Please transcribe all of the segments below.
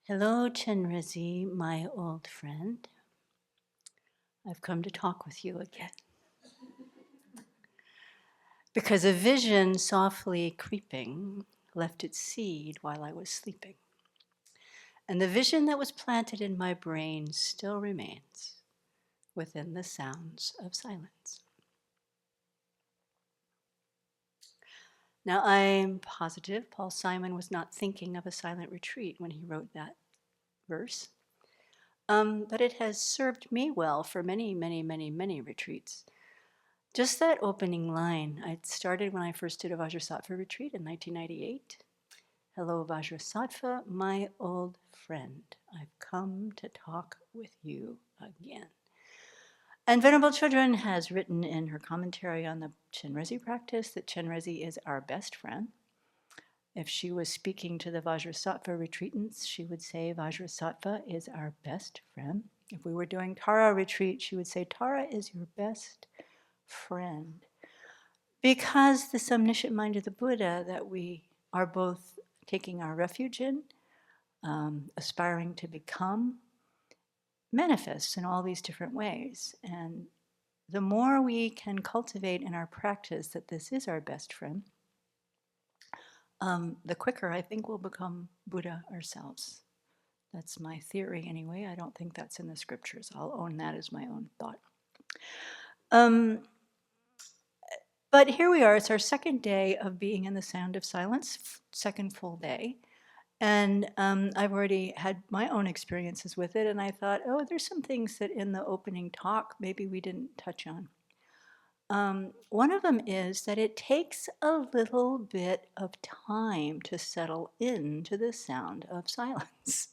Hello, Chenrezig, my old friend. I've come to talk with you again. Because a vision softly creeping left its seed while I was sleeping. And the vision that was planted in my brain still remains within the sounds of silence. Now, I'm positive Paul Simon was not thinking of a silent retreat when he wrote that verse. But it has served me well for many, many, many, many retreats. Just that opening line, I started when I first did a Vajrasattva retreat in 1998. Hello, Vajrasattva, my old friend. I've come to talk with you again. And Venerable Chodron has written in her commentary on the Chenrezig practice that Chenrezig is our best friend. If she was speaking to the Vajrasattva retreatants, she would say Vajrasattva is our best friend. If we were doing Tara retreat, she would say Tara is your best friend. Because this omniscient mind of the Buddha that we are both taking our refuge in, aspiring to become, manifests in all these different ways. And the more we can cultivate in our practice that this is our best friend, the quicker I think we'll become Buddha ourselves. That's my theory anyway. I don't think that's in the scriptures. I'll own that as my own thought. But here we are. It's our second day of being in the sound of silence, second full day. And I've already had my own experiences with it. And I thought, oh, there's some things that in the opening talk maybe we didn't touch on. One of them is that it takes a little bit of time to settle into the sound of silence.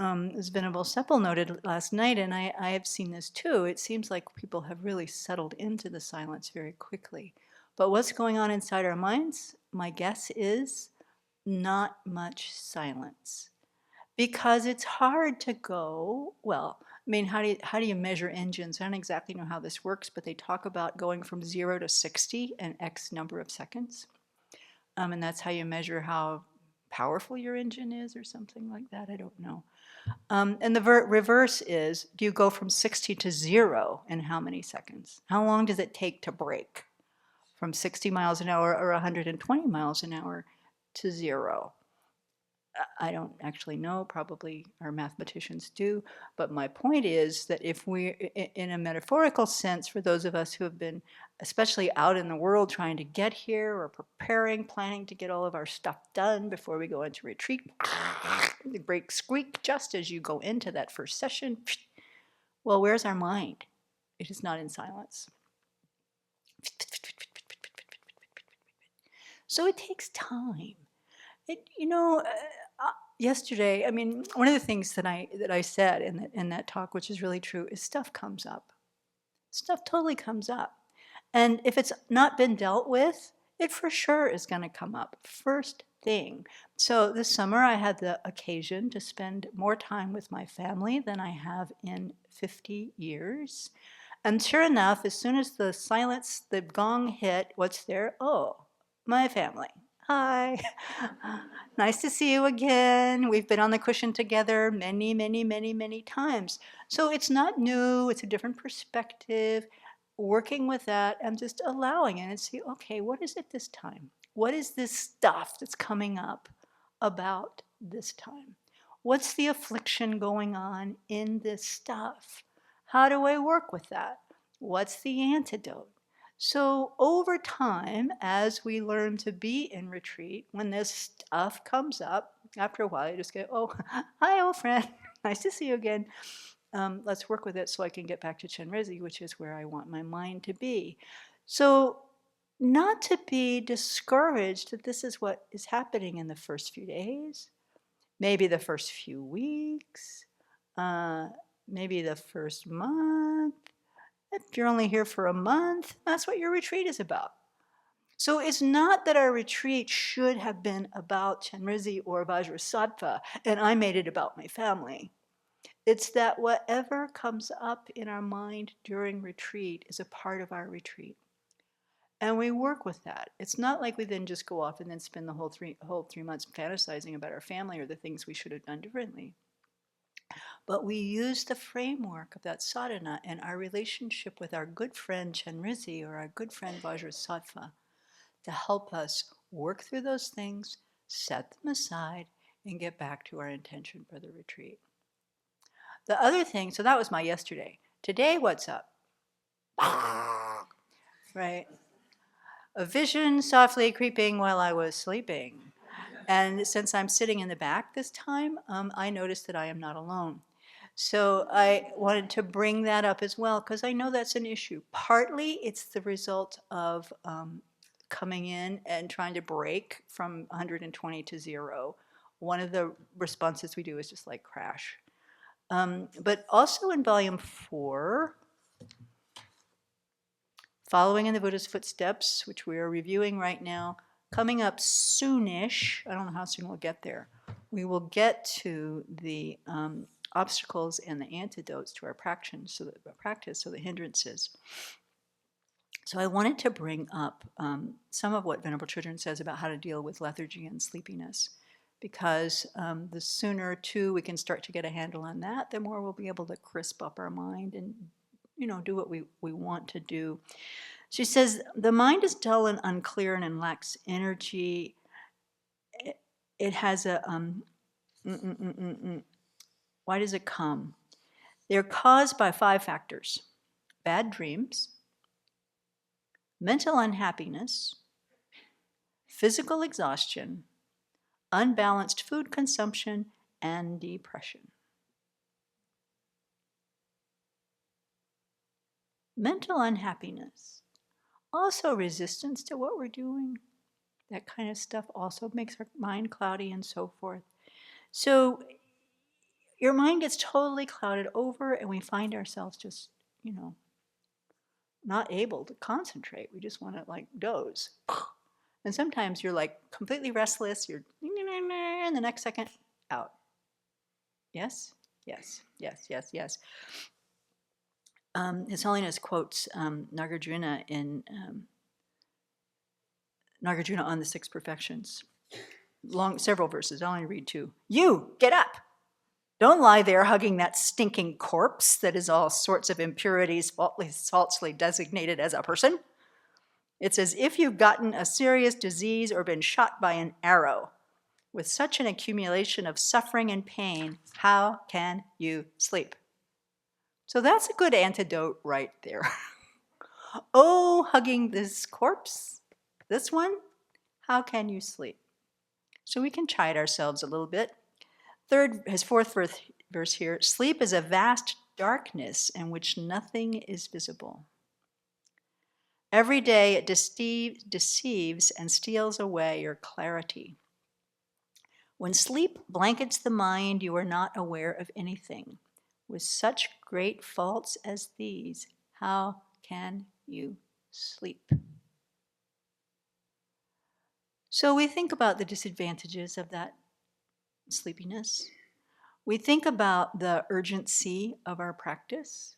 As Venerable Seppel noted last night, and I have seen this too, it seems like people have really settled into the silence very quickly. But what's going on inside our minds? My guess is not much silence. Because it's hard to go, well, I mean, how do you measure engines? I don't exactly know how this works, but they talk about going from 0 to 60 in X number of seconds. And that's how you measure how powerful your engine is or something like that. I don't know. And the reverse is, do you go from 60 to 0 in how many seconds? How long does it take to brake from 60 miles an hour or 120 miles an hour to 0? I don't actually know, probably our mathematicians do, but my point is that if we, in a metaphorical sense, for those of us who have been especially out in the world trying to get here or preparing, planning to get all of our stuff done before we go into retreat, the brakes squeak just as you go into that first session. Well, where's our mind? It is not in silence. So it takes time. Yesterday, I mean, one of the things that I said in that talk, which is really true, is stuff comes up. Stuff totally comes up. And if it's not been dealt with, it for sure is going to come up first thing. So this summer I had the occasion to spend more time with my family than I have in 50 years. And sure enough, as soon as the silence, the gong hit, what's there? Oh, my family. Hi. Nice to see you again. We've been on the cushion together many, many, many, many times. So it's not new, it's a different perspective. Working with that and just allowing it and see, okay, what is it this time? What is this stuff that's coming up about this time? What's the affliction going on in this stuff? How do I work with that? What's the antidote? So over time, as we learn to be in retreat, when this stuff comes up, after a while you just go, oh, hi, old friend. Nice to see you again. Let's work with it so I can get back to Chenrezig, which is where I want my mind to be. So not to be discouraged that this is what is happening in the first few days, maybe the first few weeks, maybe the first month. If you're only here for a month, that's what your retreat is about. So it's not that our retreat should have been about Chenrezig or Vajrasattva, and I made it about my family. It's that whatever comes up in our mind during retreat is a part of our retreat. And we work with that. It's not like we then just go off and then spend the whole 3 months fantasizing about our family or the things we should have done differently. But we use the framework of that sadhana and our relationship with our good friend Chenrizi or our good friend Vajrasattva to help us work through those things, set them aside, and get back to our intention for the retreat. The other thing, so that was my yesterday. Today, what's up? Right? A vision softly creeping while I was sleeping. And since I'm sitting in the back this time, I noticed that I am not alone. So I wanted to bring that up as well, because I know that's an issue. Partly it's the result of coming in and trying to break from 120 to 0. One of the responses we do is just like crash. But also in volume 4, Following in the Buddha's Footsteps, which we are reviewing right now, coming up soonish, I don't know how soon we'll get there, we will get to the obstacles and the antidotes to our practice, so the hindrances. So I wanted to bring up some of what Venerable Children says about how to deal with lethargy and sleepiness, because the sooner, too, we can start to get a handle on that, the more we'll be able to crisp up our mind and do what we want to do. She says, the mind is dull and unclear and lacks energy. It has a, why does it come? They're caused by 5 factors: bad dreams, mental unhappiness, physical exhaustion, unbalanced food consumption, and depression. Mental unhappiness, also resistance to what we're doing. That kind of stuff also makes our mind cloudy and so forth. So your mind gets totally clouded over and we find ourselves just, not able to concentrate. We just want to like doze. And sometimes you're like completely restless, you're and the next second, out. Yes, yes, yes, yes, yes. His Holiness quotes Nagarjuna in Nagarjuna on the 6 Perfections. Several verses, I'll only read 2. You, get up! Don't lie there hugging that stinking corpse that is all sorts of impurities falsely designated as a person. It's as if you've gotten a serious disease or been shot by an arrow. With such an accumulation of suffering and pain, how can you sleep? So that's a good antidote right there. Oh, hugging this corpse, this one, how can you sleep? So we can chide ourselves a little bit. His 4th verse here, sleep is a vast darkness in which nothing is visible. Every day it deceives and steals away your clarity. When sleep blankets the mind, you are not aware of anything. With such great faults as these, how can you sleep? So we think about the disadvantages of that sleepiness. We think about the urgency of our practice.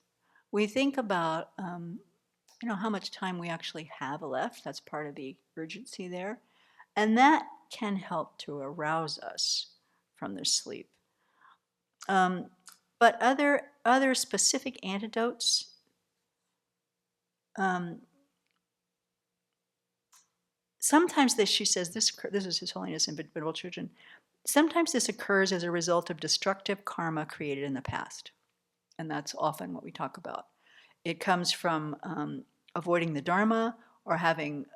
We think about how much time we actually have left. That's part of the urgency there. And that can help to arouse us from the sleep. But other specific antidotes, sometimes she says, this is His Holiness in Venerable Children, sometimes this occurs as a result of destructive karma created in the past. And that's often what we talk about. It comes from avoiding the Dharma or having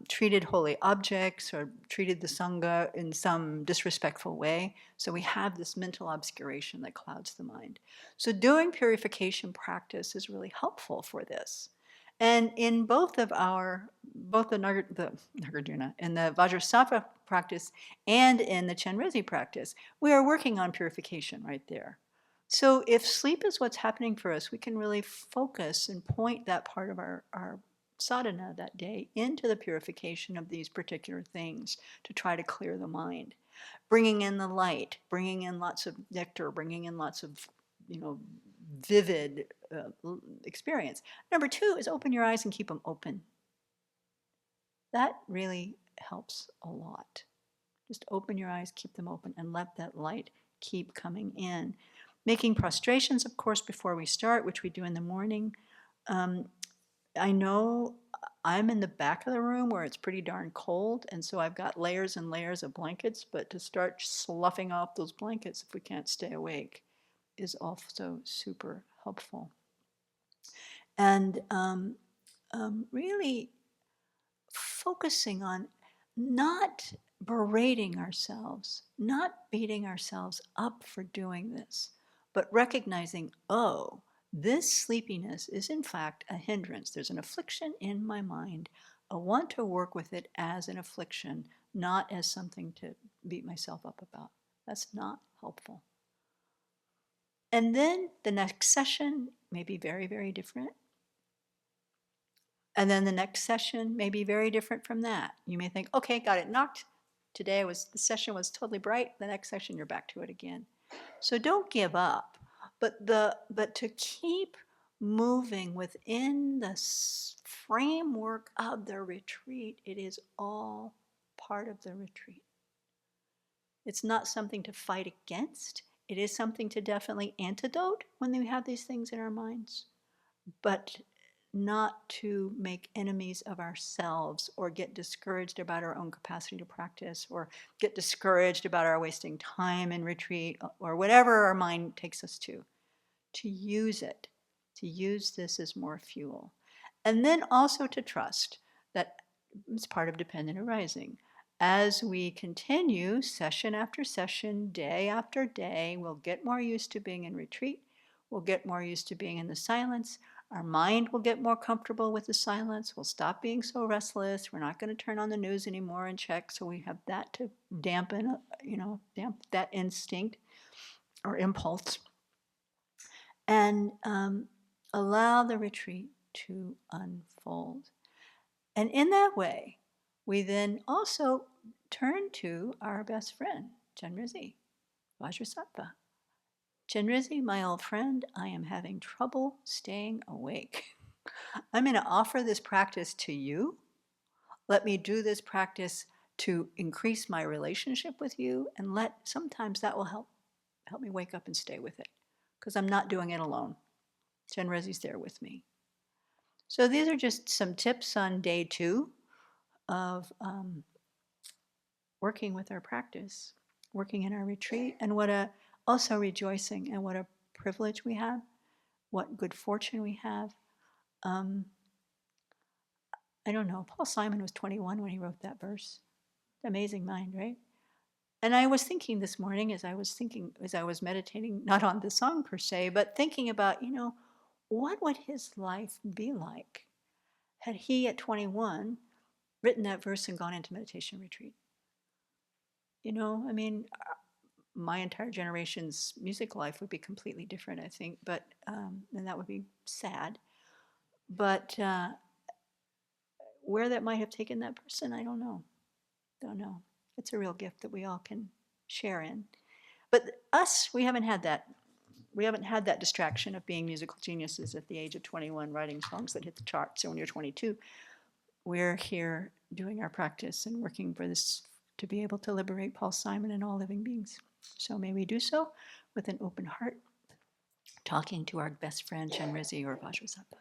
treated holy objects or treated the Sangha in some disrespectful way. So we have this mental obscuration that clouds the mind. So doing purification practice is really helpful for this. And in both the Nagarjuna, in the Vajrasattva practice and in the Chenrezi practice, we are working on purification right there. So if sleep is what's happening for us, we can really focus and point that part of our sadhana that day into the purification of these particular things to try to clear the mind. Bringing in the light, bringing in lots of nectar, bringing in lots of, vivid experience. Number 2 is open your eyes and keep them open. That really helps a lot. Just open your eyes, keep them open, and let that light keep coming in. Making prostrations, of course, before we start, which we do in the morning. I know I'm in the back of the room where it's pretty darn cold, and so I've got layers and layers of blankets, but to start sloughing off those blankets if we can't stay awake is also super helpful. And really focusing on not berating ourselves, not beating ourselves up for doing this, but recognizing, oh, this sleepiness is in fact a hindrance. There's an affliction in my mind. I want to work with it as an affliction, not as something to beat myself up about. That's not helpful. And then the next session may be very, very different. And then the next session may be very different from that. You may think, okay, got it knocked. Today the session was totally bright. The next session, you're back to it again. So don't give up, but to keep moving within the framework of the retreat. It is all part of the retreat. It's not something to fight against. It is something to definitely antidote when we have these things in our minds, but not to make enemies of ourselves or get discouraged about our own capacity to practice or get discouraged about our wasting time in retreat or whatever our mind takes us to use it, to use this as more fuel. And then also to trust that it's part of dependent arising. As we continue session after session, day after day, we'll get more used to being in retreat. We'll get more used to being in the silence. Our mind will get more comfortable with the silence. We'll stop being so restless. We're not going to turn on the news anymore and check. So we have that to dampen that instinct or impulse. And allow the retreat to unfold. And in that way, we then also turn to our best friend, Chenrezig, Vajrasattva. Chenrezig, my old friend, I am having trouble staying awake. I'm going to offer this practice to you. Let me do this practice to increase my relationship with you, and sometimes that will help me wake up and stay with it, because I'm not doing it alone. Chenrezig's there with me. So these are just some tips on day 2 of working with our practice, working in our retreat, and also rejoicing, and what a privilege we have, what good fortune we have. I don't know, Paul Simon was 21 when he wrote that verse. Amazing mind, right? And I was thinking this morning as I was meditating, not on the song per se, but thinking about, what would his life be like had he at 21 written that verse and gone into meditation retreat? My entire generation's music life would be completely different, I think, but and that would be sad. But where that might have taken that person, I don't know. It's a real gift that we all can share in. But us, we haven't had that. We haven't had that distraction of being musical geniuses at the age of 21, writing songs that hit the charts. So when you're 22, we're here doing our practice and working for this, to be able to liberate Paul Simon and all living beings. So may we do so with an open heart, talking to our best friend Chenrezig or Vajrasattva.